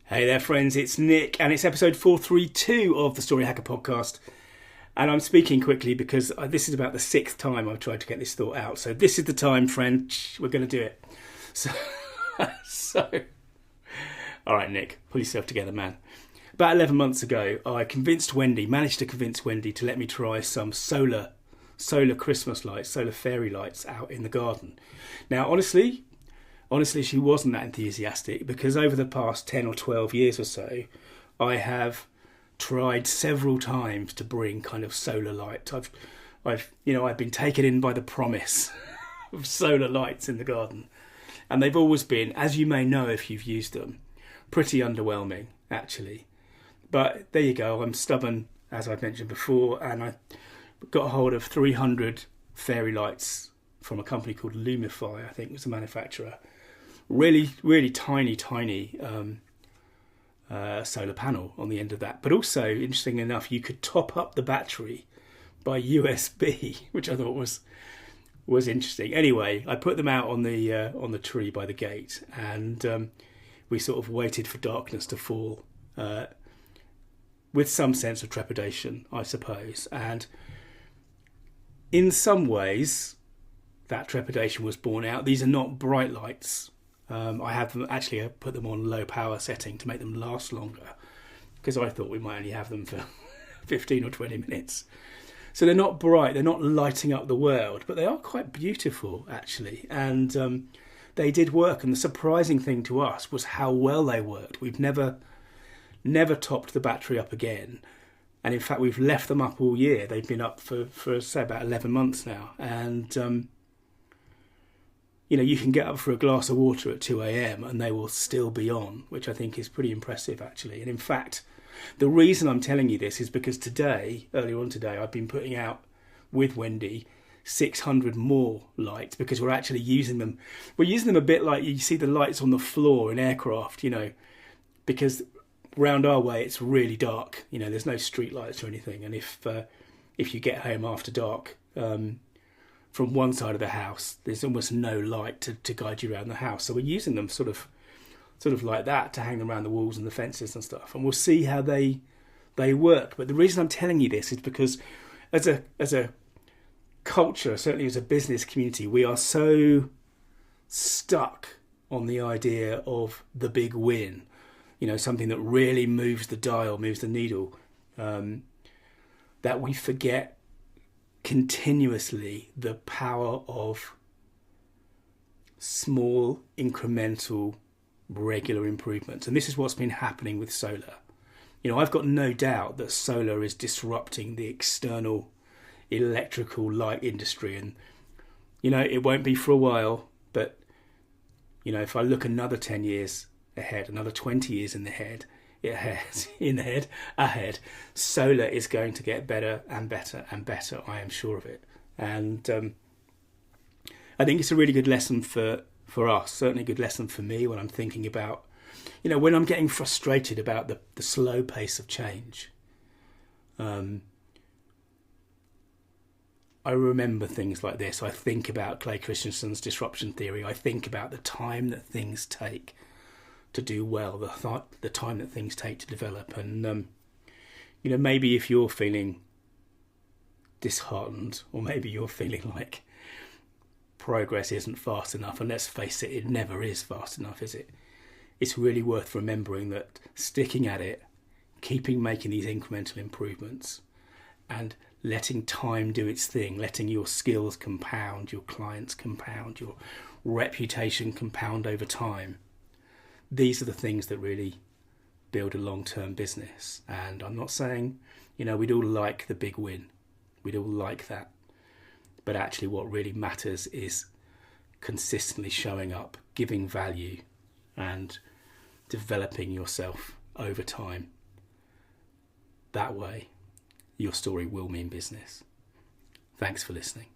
Hey there, friends, it's Nick, and it's episode 432 of the StoryHacker podcast. And I'm speaking quickly because this is about the sixth time I've tried to get this thought out. So this is the time, friend, we're going to do it. So, all right, Nick, pull yourself together, man. About 11 months ago, I managed to convince Wendy to let me try some solar Christmas lights, solar fairy lights out in the garden. Now, honestly, she wasn't that enthusiastic because over the past 10 or 12 years or so, I have tried several times to bring kind of solar light. I've been taken in by the promise of solar lights in the garden, and they've always been, as you may know if you've used them, pretty underwhelming actually. But there you go. I'm stubborn, as I've mentioned before, and I got a hold of 300 fairy lights from a company called Lumify, I think was the manufacturer. Really, really tiny solar panel on the end of that. But also, interesting enough, you could top up the battery by USB, which I thought was interesting. Anyway, I put them out on the tree by the gate, and we sort of waited for darkness to fall with some sense of trepidation, I suppose. And in some ways, that trepidation was borne out. These are not bright lights. I put them on low power setting to make them last longer, because I thought we might only have them for 15 or 20 minutes. So they're not bright, they're not lighting up the world, but they are quite beautiful actually. And they did work, and the surprising thing to us was how well they worked. We've never topped the battery up again. And in fact, we've left them up all year. They've been up for say about 11 months now. And you can get up for a glass of water at 2 a.m. and they will still be on, which I think is pretty impressive, actually. And in fact, the reason I'm telling you this is because earlier on today, I've been putting out with Wendy 600 more lights, because we're actually using them. We're using them a bit like you see the lights on the floor in aircraft, because round our way it's really dark. There's no street lights or anything. And if you get home after dark, from one side of the house, there's almost no light to guide you around the house. So we're using them sort of like that to hang them around the walls and the fences and stuff. And we'll see how they work. But the reason I'm telling you this is because as a culture, certainly as a business community, we are so stuck on the idea of the big win, something that really moves the dial, moves the needle, that we forget continuously the power of small, incremental, regular improvements. And this is what's been happening with solar. I've got no doubt that solar is disrupting the external electrical light industry, and it won't be for a while, but if I look another 10 years ahead, another 20 years ahead, solar is going to get better and better and better. I am sure of it. And I think it's a really good lesson for us, certainly a good lesson for me when I'm thinking about, when I'm getting frustrated about the slow pace of change. I remember things like this. I think about Clay Christensen's disruption theory. I think about the time that things take to do well, the time that things take to develop. And maybe if you're feeling disheartened, or maybe you're feeling like progress isn't fast enough, and let's face it, it never is fast enough, is it? It's really worth remembering that sticking at it, making these incremental improvements, and letting time do its thing, letting your skills compound, your clients compound, your reputation compound over time. These are the things that really build a long-term business. And I'm not saying, we'd all like the big win. We'd all like that. But actually what really matters is consistently showing up, giving value, and developing yourself over time. That way, your story will mean business. Thanks for listening.